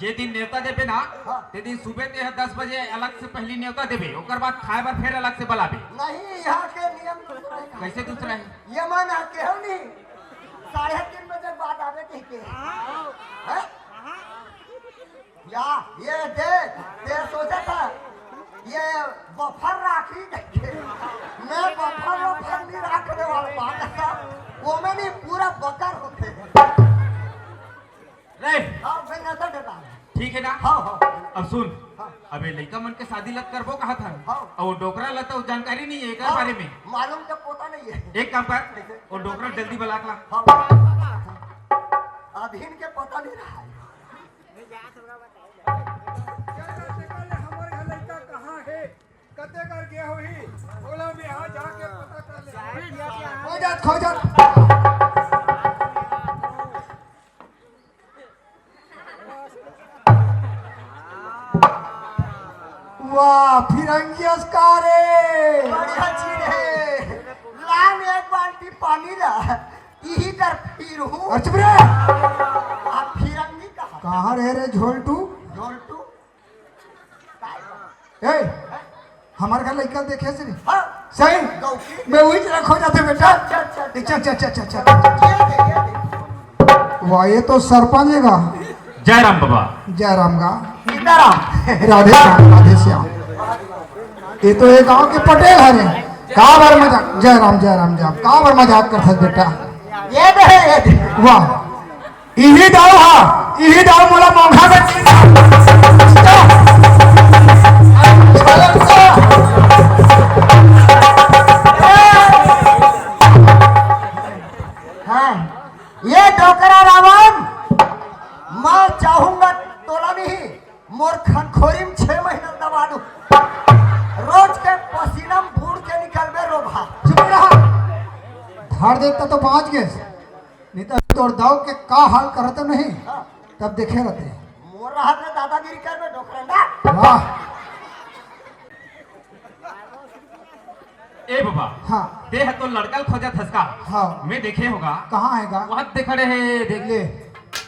जे दिन न्योता देबे ना हाँ। ते दिन सुबह ते 10 बजे अलग से पहली न्योता देबे ओकर बाद खाए बार फिर अलग से बुलाबे। नहीं यहाँ के नियम दूसरा है। कैसे दूसरा है? ये मन आके हो नहीं 3:30 बजे बाद आवे कहीं के हैं? या ये देख ते सोचा था ये बफर राखी देखे मैं बफर नहीं रखने वाला बात था वो में नहीं पूरा बकर होते रे हाँ मैं नजर डरा ठीक है ना? हाँ हाँ अब सुन हाँ। अबे लड़का मन के शादी लग करबो कहा था हाँ। और वो डोकरा लता वो जानकारी नहीं है एक बारे में। मालूम तो पोता नहीं है एक काम कर वो डोकरा जल्दी बुला ला। हाँ अभी इनके पता नहीं रहा है खो जात वाह फिरंगी अस्कारे बढ़िया चीज है लान एक बाल्टी पानी ला यही कर फिर हूँ अच्छा रे आप फिरंगी कहाँ रह रे झोलटू झोलटू ए हमारे घर लड़का देखे से नहीं हाँ सही गौकी मैं वही रखो जाते बेटा अच्छा चल ये दे वाह ये तो सरपंच है का जयराम बाबा जयराम का सीताराम राधे श्याम ये तो ये गांव के पटेल हरे कहाँ बार मजाक जयराम जयराम जयराम कहाँ बार मजाक करता बेटा ये दे वाह यही दाव हा यही दाव मोला मौका का हाँ ये डोकरा रावण मैं चाहूंगा तोला नहीं मोर खनखोरी में 6 महीना दबा दूं रोज के पसीना में बूढ़ के निकलबे रोभा चुप रहा धार देखता तो पहुंच गए नहीं तो तोड़ दाव के का हाल करते नहीं तब देखे रहते मोर राहत में दादागिरी करबे डोकरंडा वाह ए बाबा हाँ दे है तो लड़का खोजा थसका हाँ मैं देखे होगा कहाँ आएगा वहां देखा रहे देख ले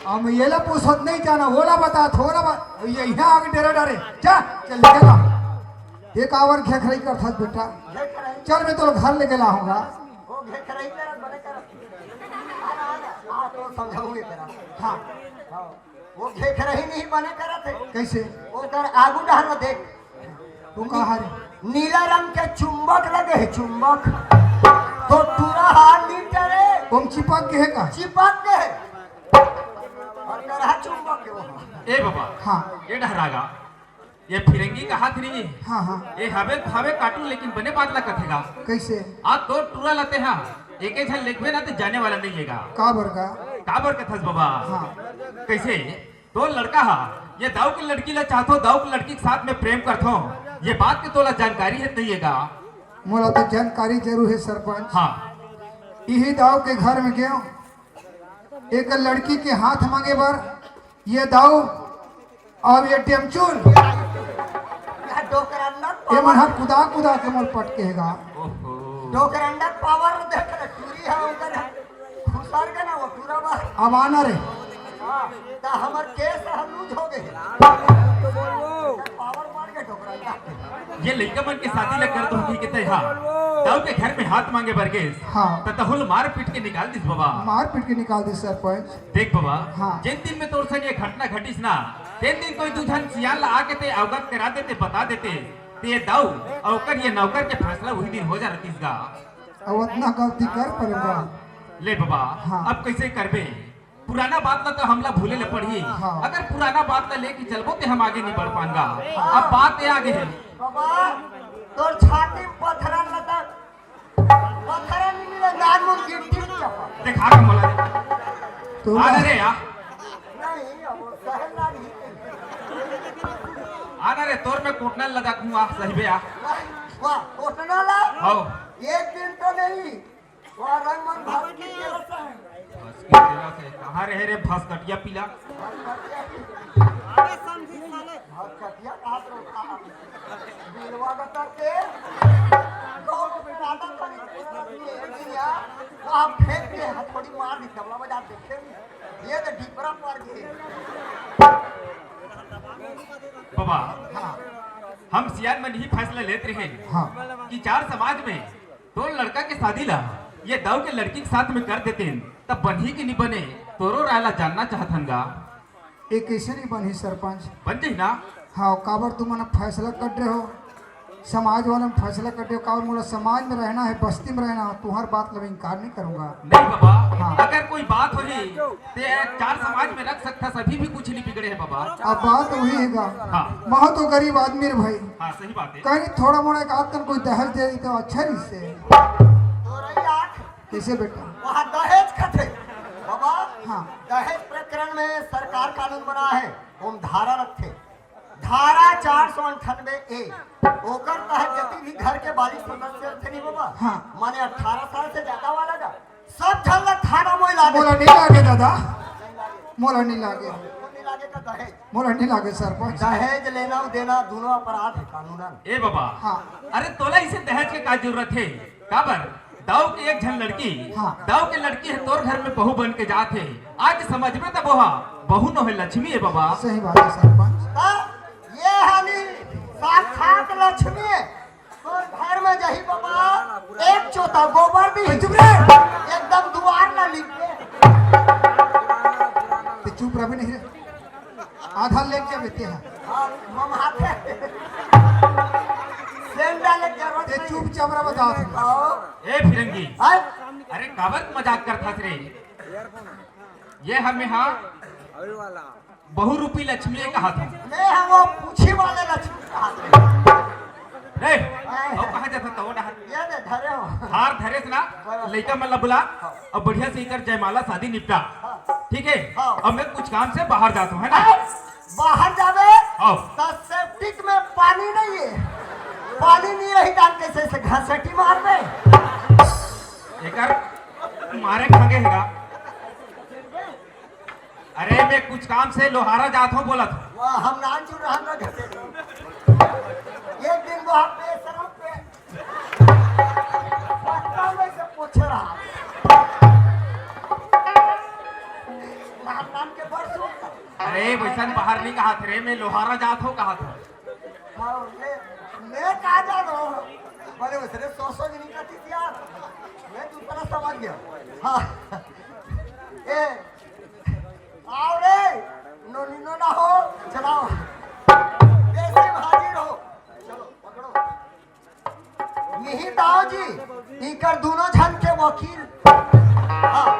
हम ये ला पूछत नहीं जाना वो ला बता थोड़ा बात ये यहाँ आगे डेरा डारे जा चल निकला एक आवर खेखरई कर था बेटा देख रही चल मैं तो घर लेके लाऊंगा वो देख रही तेरा बड़े कर आ तो समझाऊंगे तेरा हाँ वो देख रही नहीं बने करत है कैसे ओकर आगू डहर में देख तू कहाँ रे नीला रंग के चुंबक लगे है चुंबक तो पूरा हाथ नीचे रे तुम चिपक के है का चिपक के है और तरह चुंबक के वो ए बाबा हाँ ये डहरागा ये फिरंगी का हाथ नहीं है हाँ हाँ ये हवे हवे काटू लेकिन बने बादला कथेगा कैसे आज तो टूरा लाते हैं एक एक झन लेखबे ना तो जाने वाला नहीं लेगा का बर का काबर कथस बाबा हाँ कैसे तो लड़का हा ये दाऊ की लड़की ला चाहतो दाऊ की लड़की के साथ में प्रेम करतो ये बात की तोला जानकारी है नहीं है मोला तो जानकारी जरूर है सरपंच हाँ यही दाव के घर में गयो एक लड़की के हाथ मांगे बर ये दाऊ और ये टेमचून डोकरंडा ये मन हम कुदा कुदा के मोल पटकेगा ओहो डोकरंडा पावर देख रे टूरी है उनका खुसार के ना वो पूरा बार अब आना रे ता हमर केस हलूज हो गए पावर मार के डोकरंडा ये लड़का मन के शादी लग कर तो ठीक है हाँ दाऊ के घर में हाथ मांगे बरगेस हाँ तहुल मार पीट के निकाल दिस बाबा मार पीट के निकाल दी सरपंच देख बाबा हाँ। जिन दिन में तोर सन ये घटना घटिस ना तेन दिन कोई दूधन सियाल ला आके ते अवगत करा देते बता देते ते ये दाऊ और ये नौकर के फैसला वही दिन हो जा रतीसगा अब उतना गलती कर पड़ेगा ले बाबा हाँ। अब कैसे करबे पुराना बात ना तो हमला भूले ले पड़ी हाँ। अगर पुराना बात ना लेके चलबो ते हम आगे नहीं बढ़ पाएंगा अब बात ये आगे है बाबा तोर छाती में पत्थरा लगा पत्थरा नहीं मिले नान मुन गिट्टी चपा देखा के मोला तो आना रे या नहीं अब सहल ना नहीं आना रे तोर में कोटनल लगा दूंगा सही बे आ वाह उठना ला आओ एक दिन तो नहीं वहाँ रंग मन भाग की तेरा सा है बस के तेरा से कहां रहे रे भस कटिया पीला कटिया कहाँ पर उठा बिलवा का करके गाँव को बेटा खड़ी वहाँ फेंक के हथौड़ी मार दी तबला बजा देखे ये तो ढीपरा मार गए बाबा हाँ हम सियान में नहीं फैसला लेते रहे हाँ कि चार समाज में तो लड़का के शादी ला ये दाऊ के लड़की के साथ में कर देते तब बनी कि नहीं बने तोरो रायला जानना चाहतन गा। ये कैसे नहीं बनी सरपंच? बन जाही ना। हाँ काबर तुम मना फैसला कर रहे हो, समाज वाले में फैसला कर रहे हो, काबर मोला समाज में रहना है, बस्ती में रहना, तुम्हार बात लब इनकार नहीं करूंगा। नहीं बाबा हाँ। अगर कोई बात हो तो चार समाज में रख सकता सभी भी कुछ नहीं बिगड़े है बाबा। अब बात वही है हाँ। महो तो गरीब आदमी रे भाई, हाँ सही बात है। कहीं थोड़ा मोड़ा एक आध कोई दहेज दे दी तो अच्छा नहीं से। तोरई आठ कैसे बेटा? वहाँ दहेज कथे बाबा। हाँ। दहेज प्रकरण में सरकार कानून बना है, हम धारा रखे धारा 498A ओकर तहत जति भी घर के बालिग सदस्य थे नहीं बाबा। हाँ। माने 18 साल से ज्यादा वाला जा सब झल्ला थाना मोई लागे। मोला नहीं लागे दादा, मोला नहीं लागे, नहीं लागे का दहेज मोला नहीं लागे सरपंच। दहेज लेना और देना दोनों अपराध है कानूनन। ए बाबा हाँ। अरे तोला इसे दहेज के का जरूरत है काबर दाऊ की एक झन लड़की हाँ। दाऊ के लड़की है तोर घर में बहू बन के जात है आज समझ में तब वहा बहू न है लक्ष्मी है बाबा। सही बात है सरपंच। ये हाली साक्षात लक्ष्मी है। तो घर में जही बाबा एक चौथा गोबर भी चुप रहे, एकदम दुआर ना लिखे तो चुप रहे नहीं रे, आधा लेके बेते हैं हाँ हम हाथे सेंडा ले जरूरत ते नहीं। चुपचाप रहा बता दूं। आओ ए फिरंगी आए अरे काबर मजाक करता रे ये हमें हाँ बहुरूपी लक्ष्मी कहा था मैं हम वो पूछी वाले लक्ष्मी का हाथ रे ओ कहां जाता तो ना ये दे धरे हो हार धरे से ना लड़का मन ला बुला और बढ़िया से इकर जयमाला शादी निपटा ठीक है। हाँ। अब मैं कुछ काम से बाहर जाता हूँ है ना। बाहर जावे आओ। तो सेप्टिक में पानी नहीं है, पानी नहीं रही दान कैसे से घसीटी मार दे एकर मारे खागे हेगा। अरे मैं कुछ काम से लोहारा जात हूँ बोला था वाह हम नान चुन रहा ना घसे एक दिन वो आप पे शराब पे पत्ता में से पूछ रहा नान के बरसों का अरे वैसन बाहर नहीं कहा थे रे मैं लोहारा जात हूँ कहा था। हाँ मैं कहा जा रहा हूँ बोले वैसे सौ नहीं करती थी यार मैं दूसरा समझ गया। हाँ ए आओ रे नो ना हो चलाओ वैसे हाजिर हो चलो पकड़ो मिही दाओ जी इकर दोनों झन के वकील। हाँ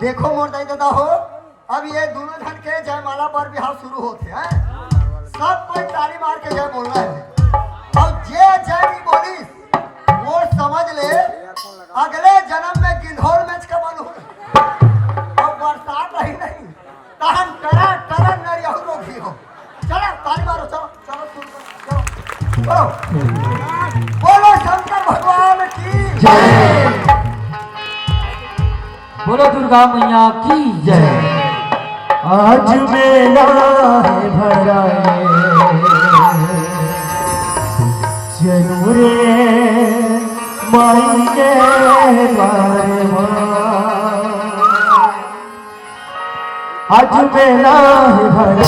देखो मोर दाई दादा हो अब ये दोनों झन के जयमाला पर बिहार शुरू होते हैं सब कोई ताली मार के जय बोल रहा है और जे जय भी बोली वो समझ ले अगले जन्म में गिंधौर मैच का बन हो और बरसात रही नहीं तहन टरा नरियाहू रोगी हो। चलो ताली मारो चलो चलो सुन चलो बोलो शंकर भगवान की जय। बोलो दुर्गा मैया की जय। आज मेला है भरा चलू रे माई के आज मेला है भरा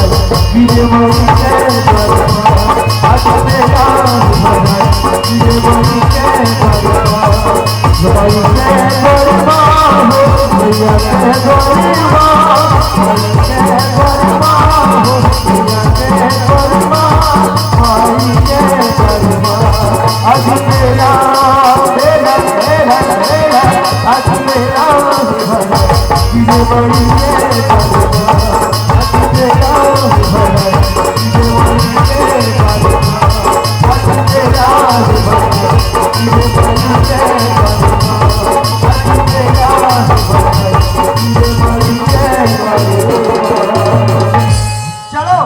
गिर मई के आज मेला है भरा गिर मई के मई के गरबा हो मैया के गरबा मई के गरबा हो मैया के गरबा माई के गरबा आज मेला मेला मेला मेला आज मेला भरा गिर मई के गरबा आज मेला भरा गिर मई के गरबा आज मेला भरा गिर मई के चलो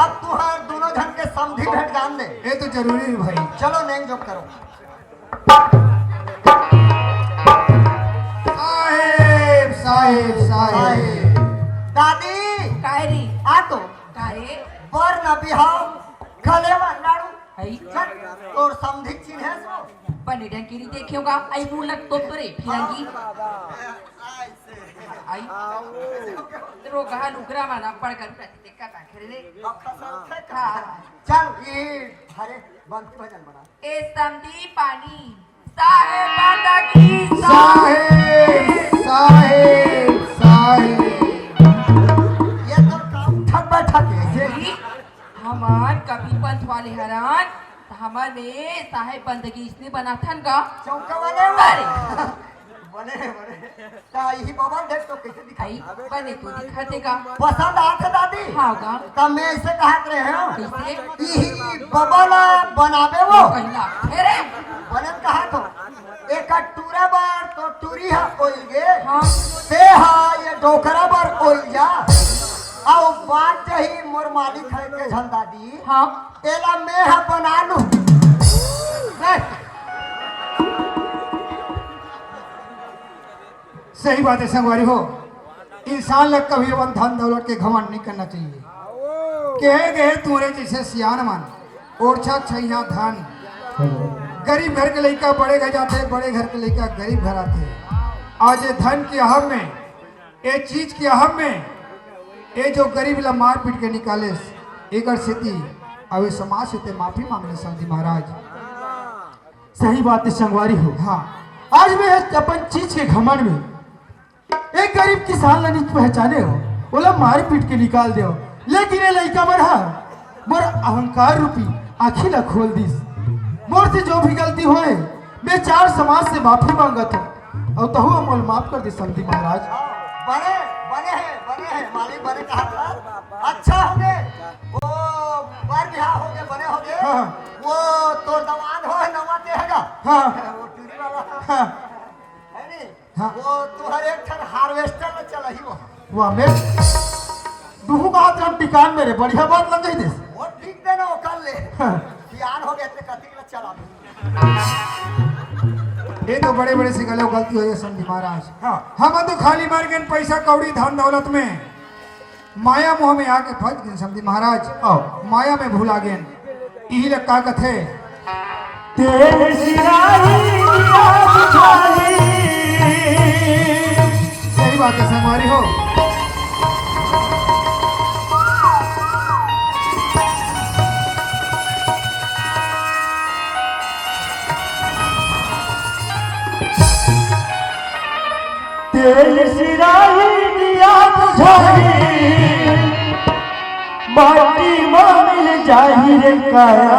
अब तुहार दोनों झन के समधी भेंट जान दे। ये तो जरूरी है भाई। चलो नेंग जोक करो साहेब साहेब साहेब दादी कायरी आ तो कारे बर न बिहाव गले में लाड़ू हई चल और समधी चिन्ह सो पनीडन की देखेगा आई मुलक तो तोरे फिरंगी आई रोगा नुकरा माना पड़ कर देखा था खेले चल ये हरे बंसी भजन बना ए समधी पानी साहेब बांदगी साहेब साहेब साहेब ये तो काम ठग बैठा के हमार कभी पंथ वाले हरान हमार में साहेब बंदगी इसने बना था का चौका वाले अरे बने बने ता यही बबल देख तो कैसे दिखाई आई बने तो दिखाते का पसंद आते दादी हाँ का तब मैं ऐसे कहत रहे हैं कैसे यही बबल बनावे वो कहला अरे बने कहा तो एक टूरा बार तो टूरी है ओल गे हाँ से हा ये डोकरा बार ओल जा आओ बात जही मोर मालिक है के झंडा दी हाँ एला मैं हा बना लूं सही बात है संगवारी हो। इंसान लग कभी अपन धन दौलत के घमंड नहीं करना चाहिए। कहे गए तुमरे जैसे सियान मन ओरछा छैया धन गरीब घर के लड़का बड़े घर जाते बड़े घर के लड़का गरीब घर आते। आज ये धन की अहम में ये चीज की अहम में ये जो गरीब ला मार पीट के निकाले एक स्थिति अब समाज से माफी मांगने समझी महाराज। सही बात है संगवारी हो। हाँ आज में अपन चीज के घमंड में एक गरीब किसान ला नहीं पहचाने हो बोला मार पीट के निकाल दे लेकिन ये लड़का मर मोर अहंकार रूपी आखी ला खोल दिस मोर से जो भी गलती होए मैं चार समाज से माफी मांगत हूँ और तहु अमोल माफ कर दे समझी महाराज। बने बने हैं मालिक बने कहा था अच्छा हो गए वो बार बिहार हो गए बने हो गए हाँ। वो तो दवान हो नवा देगा हाँ वो टूरी वाला हाँ है नी हाँ। वो तुहर एक ठन हार्वेस्टर में चल ही वो वाह मैं दुहू बात हम टिकान मेरे बढ़िया बात लग गई देश। वो ठीक देना वो कर ले हाँ। बिहान हो गए तो कथी के चला ये तो बड़े बड़े से गले गलती हो समझी महाराज। हाँ। हम तो खाली मार गए पैसा कौड़ी धन दौलत में माया मोह में आके फंस गए समझी महाराज। माया में भूला गए यही लग का कथे तेरे सिराही सही बात है संगवारी हो। तेल सिराही दिया बुझाई माटी मामिल जाहिर काया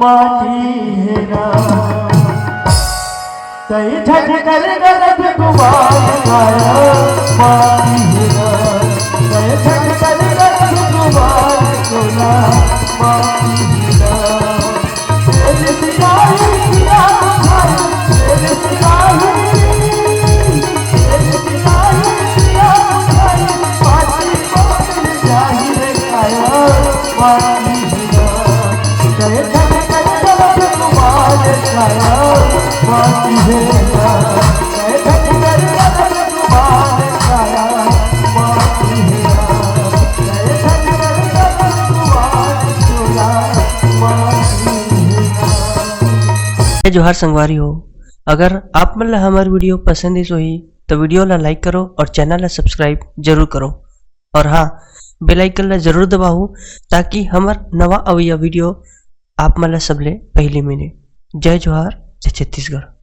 माटी है ना तई ठग कर गलत गुमान काया माटी है ना तई ठग कर गलत गुमान कोना माटी है ना तेल सिराही दिया बुझाई तेल सिराही जोहार संगवारी हो। अगर आप मन ला हमार वीडियो पसंद ही तो वीडियो ला लाइक करो और चैनल ला सब्सक्राइब जरूर करो और हाँ बेल आइकन ला जरूर दबाओ ताकि हमार नवा अवैया वीडियो आप मन ला सबले पहले मिले। जय जोहार जय छत्तीसगढ़।